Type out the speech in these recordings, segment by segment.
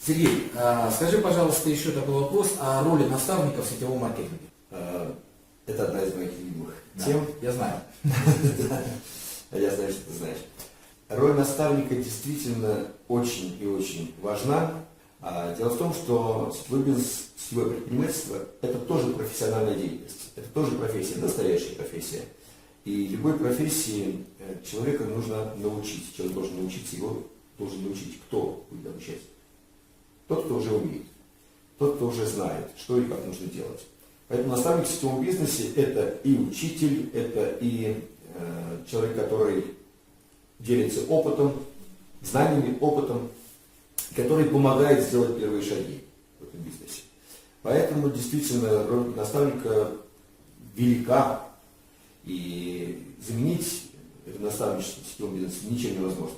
Сергей, скажи, пожалуйста, еще такой вопрос о роли наставника в сетевом маркетинге. Это одна из моих любимых Да, тем. я знаю. Я знаю, что ты знаешь. Роль наставника действительно очень и очень важна. Дело в том, что сетевой бизнес, сетевое предпринимательство – это тоже профессиональная деятельность, это тоже профессия, настоящая профессия. И любой профессии человека нужно научить, человек должен научиться, его должен научить. Кто будет обучать? Тот, кто уже умеет, тот, кто уже знает, что и как нужно делать. Поэтому наставник в сетевом бизнесе – это и учитель, это и человек, который делится опытом, знаниями, опытом, который помогает сделать первые шаги в этом бизнесе. Поэтому действительно роль наставника велика, и заменить это наставничество в сетевом бизнесе ничем невозможно.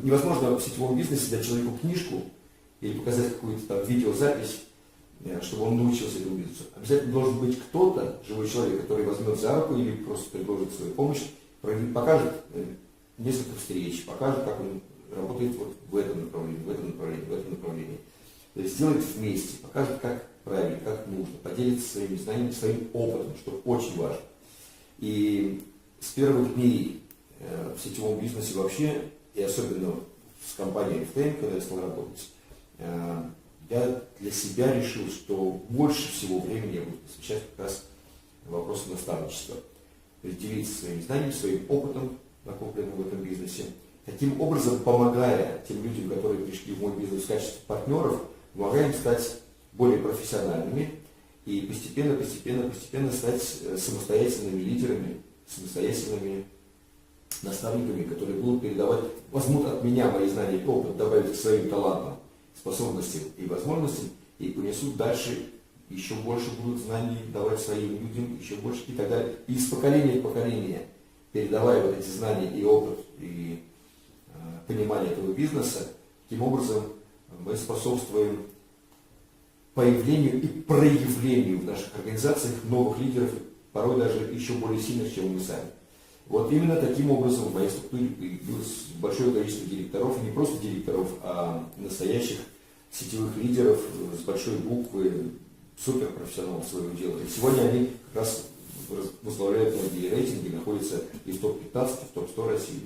Невозможно в сетевом бизнесе дать человеку книжку или показать какую-то там видеозапись, чтобы он научился этому бизнесу. Обязательно должен быть кто-то, живой человек, который возьмет за руку или просто предложит свою помощь, покажет несколько встреч, покажет, как он работает вот в этом направлении, в этом направлении, в этом направлении. То есть сделает вместе, покажет, как правильно, как нужно, поделится своими знаниями, своим опытом, что очень важно. И с первых дней в сетевом бизнесе вообще, и особенно с компанией Reflame, когда я стал работать, я для себя решил, что больше всего времени я буду посвящать как раз вопросу наставничества. То есть делиться своими знаниями, своим опытом, накопленным в этом бизнесе. Таким образом, помогая тем людям, которые пришли в мой бизнес в качестве партнеров, помогая им стать более профессиональными и постепенно стать самостоятельными лидерами, самостоятельными наставниками, которые будут передавать, возьмут от меня мои знания и опыт, добавить к своим талантам, способностям и возможностям, и понесут дальше, еще больше будут знаний давать своим людям, еще больше и так далее. И из поколения в поколение, передавая вот эти знания и опыт, и понимание этого бизнеса, таким образом мы способствуем появлению и проявлению в наших организациях новых лидеров, порой даже еще более сильных, чем мы сами. Вот именно таким образом в моей структуре появилось большое количество директоров, и не просто директоров, а настоящих сетевых лидеров с большой буквы, суперпрофессионалов своего дела. И сегодня они как раз возглавляют многие рейтинги, находятся и в топ-15, и в топ-100 России.